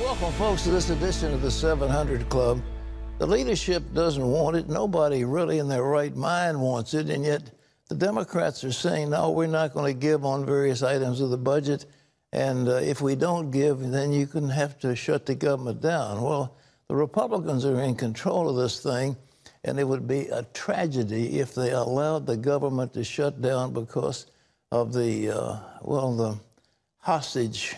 Welcome, folks, to this edition of the 700 Club. The leadership doesn't want it. Nobody really in their right mind wants it, and yet the Democrats are saying, no, we're not going to give on various items of the budget, and if we don't give, then you can have to shut the government down. Well, the Republicans are in control of this thing, and it would be a tragedy if they allowed the government to shut down because of the, the hostage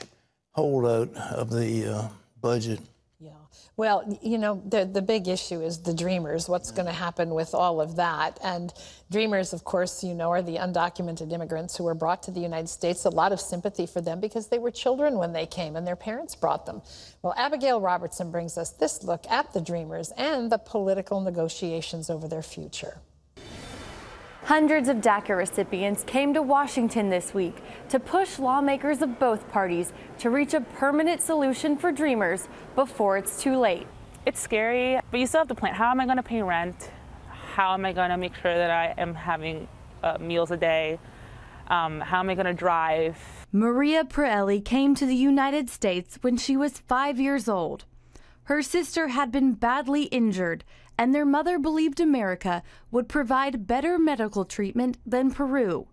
holdout of the budget. Yeah. Well, you know, the big issue is the Dreamers, what's going to happen with all of that. And Dreamers, of course, you know, are the undocumented immigrants who were brought to the United States. A lot of sympathy for them because they were children when they came and their parents brought them. Well, Abigail Robertson brings us this look at the Dreamers and the political negotiations over their future. Hundreds of DACA recipients came to Washington this week to push lawmakers of both parties to reach a permanent solution for Dreamers before it's too late. It's scary, but you still have to plan. How am I going to pay rent? How am I going to make sure that I am having meals a day? How am I going to drive? Maria Preelli came to the United States when she was 5 years old. Her sister had been badly injured, and their mother believed America would provide better medical treatment than Peru.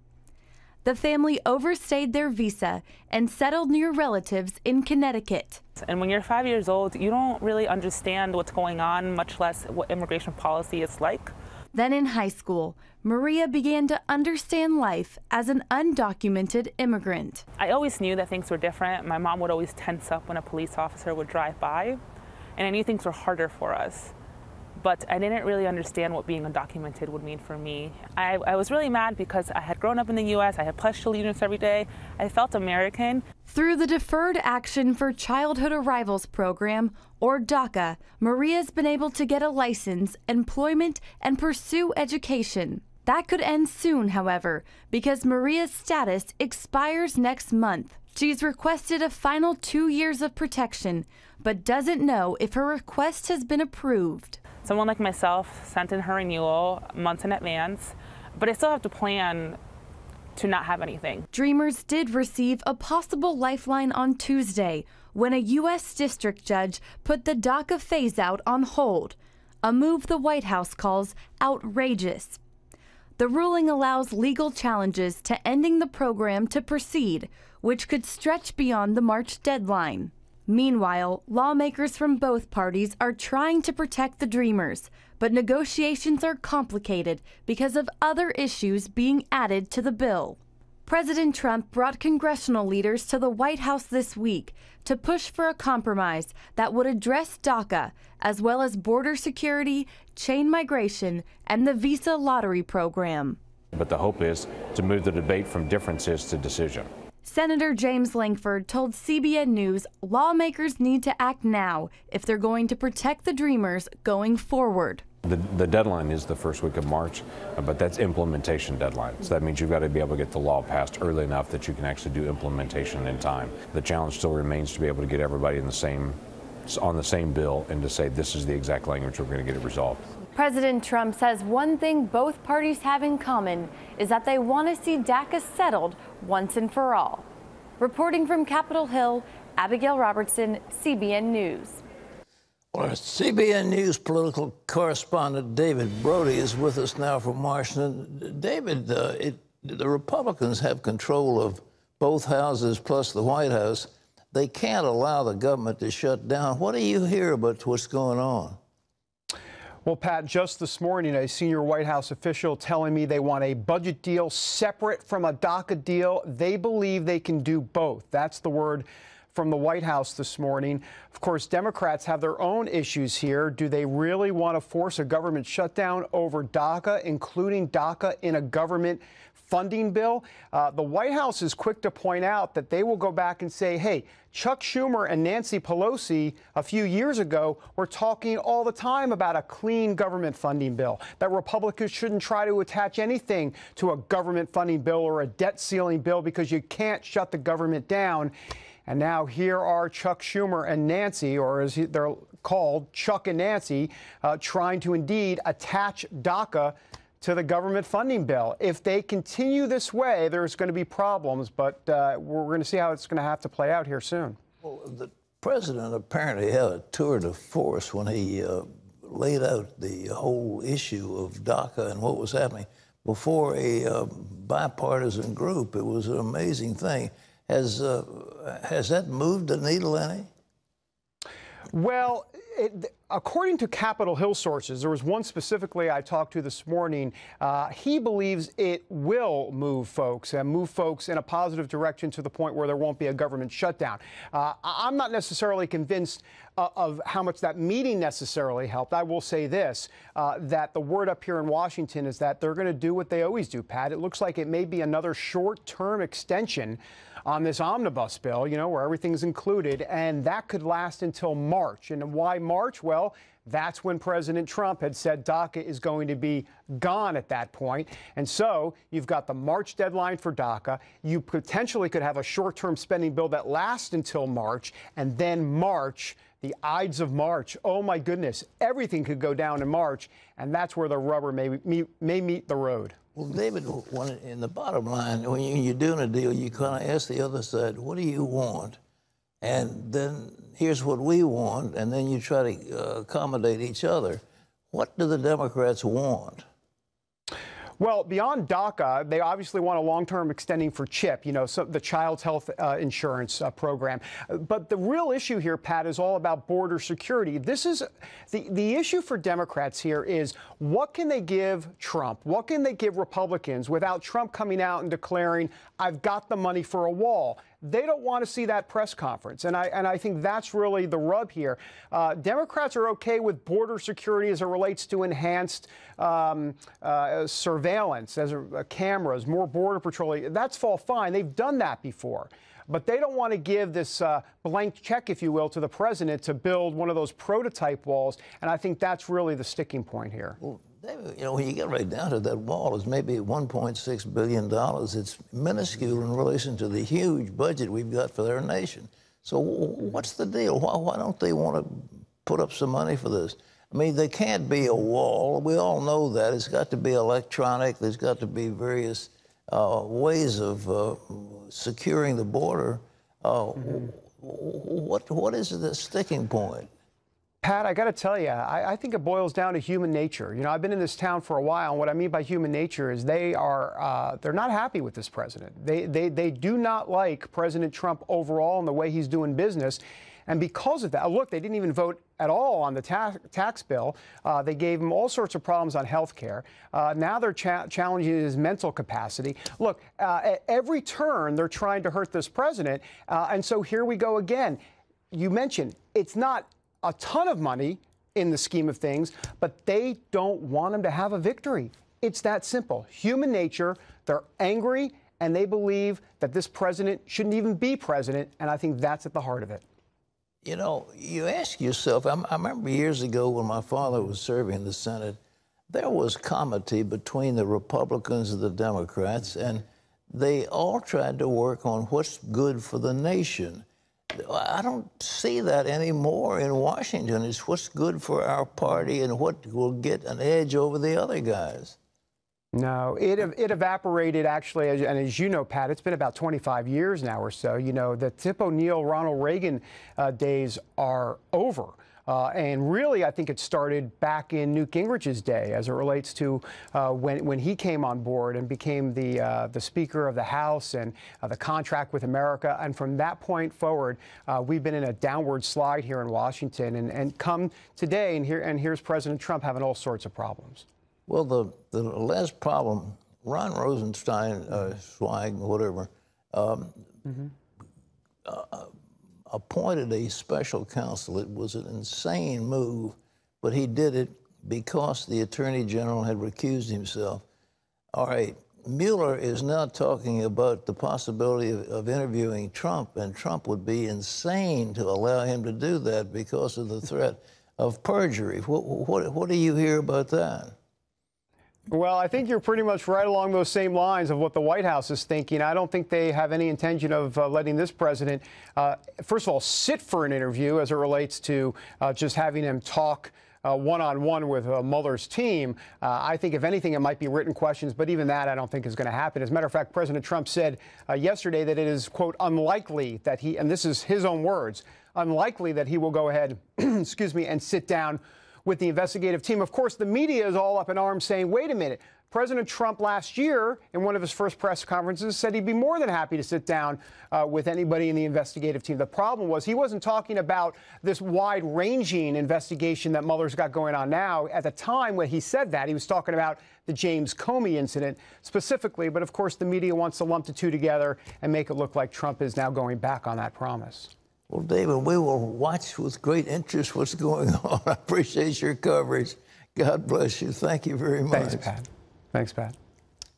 The family overstayed their visa and settled near relatives in Connecticut. And when you're 5 years old, you don't really understand what's going on, much less what immigration policy is like. Then in high school, Maria began to understand life as an undocumented immigrant. I always knew that things were different. My mom would always tense up when a police officer would drive by, and I knew things were harder for us. But I didn't really understand what being undocumented would mean for me. I was really mad because I had grown up in the U.S., I had pledged allegiance every day, I felt American. Through the Deferred Action for Childhood Arrivals program, or DACA, Maria's been able to get a license, employment, and pursue education. That could end soon, however, because Maria's status expires next month. She's requested a final 2 years of protection, but doesn't know if her request has been approved. Someone like myself sent in her renewal months in advance, but I still have to plan to not have anything. Dreamers did receive a possible lifeline on Tuesday when a U.S. district judge put the DACA phase-out on hold, a move the White House calls outrageous. The ruling allows legal challenges to ending the program to proceed, which could stretch beyond the March deadline. Meanwhile, lawmakers from both parties are trying to protect the Dreamers, but negotiations are complicated because of other issues being added to the bill. President Trump brought congressional leaders to the White House this week to push for a compromise that would address DACA, as well as border security, chain migration, and the visa lottery program. But the hope is to move the debate from differences to decision. Senator James Lankford told CBN News lawmakers need to act now if they're going to protect the Dreamers going forward. The deadline is the first week of March, but that's implementation deadline. So that means you've got to be able to get the law passed early enough that you can actually do implementation in time. The challenge still remains to be able to get everybody on the same bill and to say this is the exact language we're going to get it resolved. President Trump says one thing both parties have in common is that they want to see DACA settled once and for all. Reporting from Capitol Hill, Abigail Robertson, CBN News. Well, CBN News political correspondent David Brody is with us now from Washington. David, the Republicans have control of both houses plus the White House. They can't allow the government to shut down. What do you hear about what's going on? Well, Pat, just this morning, a senior White House official telling me they want a budget deal separate from a DACA deal. They believe they can do both. That's the word from the White House this morning. Of course, Democrats have their own issues here. Do they really want to force a government shutdown over DACA, including DACA in a government funding bill? The White House is quick to point out that they will go back and say, hey, Chuck Schumer and Nancy Pelosi a few years ago were talking all the time about a clean government funding bill, that Republicans shouldn't try to attach anything to a government funding bill or a debt ceiling bill because you can't shut the government down. And now here are Chuck Schumer and Nancy, or as they're called, Chuck and Nancy, trying to indeed attach DACA to the government funding bill. If they continue this way, there's going to be problems, but we're going to see how it's going to have to play out here soon. Well, the president apparently had a tour de force when he laid out the whole issue of DACA and what was happening before a bipartisan group. It was an amazing thing. Has that moved the needle any? Well, according to Capitol Hill sources, there was one specifically I talked to this morning. He believes it will move folks in a positive direction to the point where there won't be a government shutdown. I'm not necessarily convinced of how much that meeting necessarily helped. I will say this, that the word up here in Washington is that they're going to do what they always do, Pat. It looks like it may be another short-term extension on this omnibus bill, where everything's included, and that could last until March. And why March? Well, that's when President Trump had said DACA is going to be gone at that point. And so you've got the March deadline for DACA. You potentially could have a short-term spending bill that lasts until March, and then March, the Ides of March. Oh, my goodness, everything could go down in March, and that's where the rubber may meet the road. Well, David, in the bottom line, when you're doing a deal, you kind of ask the other side, what do you want? And then here's what we want, and then you try to accommodate each other. What do the Democrats want? Well, beyond DACA, they obviously want a long-term extending for CHIP, so the child's health insurance program. But the real issue here, Pat, is all about border security. This is the issue for Democrats here is what can they give Trump? What can they give Republicans without Trump coming out and declaring, I've got the money for a wall? They don't want to see that press conference. And I think that's really the rub here. Democrats are okay with border security as it relates to enhanced surveillance, cameras, more border patrolling. That's all fine. They've done that before. But they don't want to give this blank check, if you will, to the president to build one of those prototype walls. And I think that's really the sticking point here. Well, David, when you get right down to that wall, it's maybe $1.6 billion. It's minuscule in relation to the huge budget we've got for their nation. So what's the deal? Why don't they want to put up some money for this? I mean, there can't be a wall. We all know that. It's got to be electronic. There's got to be various ways of securing the border. What is the sticking point? Pat, I got to tell you, I think it boils down to human nature. I've been in this town for a while, and what I mean by human nature is they're not happy with this president. They do not like President Trump overall and the way he's doing business. And because of that, look, they didn't even vote at all on the tax bill. They gave him all sorts of problems on health care. Now they're challenging his mental capacity. Look, at every turn, they're trying to hurt this president. And so here we go again. You mentioned it's not a ton of money in the scheme of things, but they don't want him to have a victory. It's that simple. Human nature. They're angry, and they believe that this president shouldn't even be president, and I think that's at the heart of it. You ask yourself, I remember years ago when my father was serving in the Senate, there was comity between the Republicans and the Democrats, and they all tried to work on what's good for the nation. I don't see that anymore in Washington. It's what's good for our party and what will get an edge over the other guys. No, it evaporated, actually, and as you know, Pat, it's been about 25 years now or so. The Tip O'Neill, Ronald Reagan days are over. And really, I think it started back in Newt Gingrich's day as it relates to when he came on board and became the Speaker of the House and the contract with America. And from that point forward, we've been in a downward slide here in Washington. And come today, and here's President Trump having all sorts of problems. Well, the last problem, Ron Rosenstein, Swag, whatever, appointed a special counsel. It was an insane move, but he did it because the Attorney General had recused himself. All right, Mueller is now talking about the possibility of interviewing Trump, and Trump would be insane to allow him to do that because of the threat of perjury. What do you hear about that? Well, I think you're pretty much right along those same lines of what the White House is thinking. I don't think they have any intention of letting this president, first of all, sit for an interview as it relates to just having him talk one-on-one with Mueller's team. I think, if anything, it might be written questions, but even that I don't think is going to happen. As a matter of fact, President Trump said yesterday that it is, quote, unlikely that he, and this is his own words, unlikely that he will go ahead, excuse me, and sit down with the investigative team. Of course, the media is all up in arms saying, wait a minute, President Trump last year, in one of his first press conferences, said he'd be more than happy to sit down with anybody in the investigative team. The problem was he wasn't talking about this wide-ranging investigation that Mueller's got going on now. At the time when he said that, he was talking about the James Comey incident specifically. But, of course, the media wants to lump the two together and make it look like Trump is now going back on that promise. Well, David, we will watch with great interest what's going on. I appreciate your coverage. God bless you. Thank you very much. Thanks, Pat. Thanks, Pat.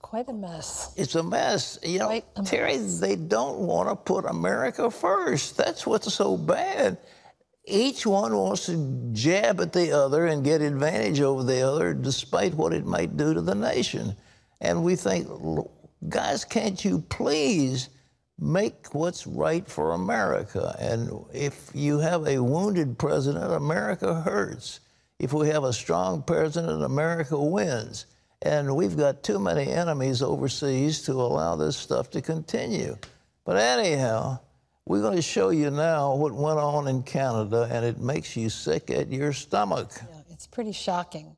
Quite a mess. It's a mess. You know, Terry, they don't want to put America first. That's what's so bad. Each one wants to jab at the other and get advantage over the other, despite what it might do to the nation. And we think, guys, can't you please make what's right for America? And if you have a wounded president, America hurts. If we have a strong president, America wins. And we've got too many enemies overseas to allow this stuff to continue. But anyhow, we're going to show you now what went on in Canada, and it makes you sick at your stomach. Yeah, it's pretty shocking.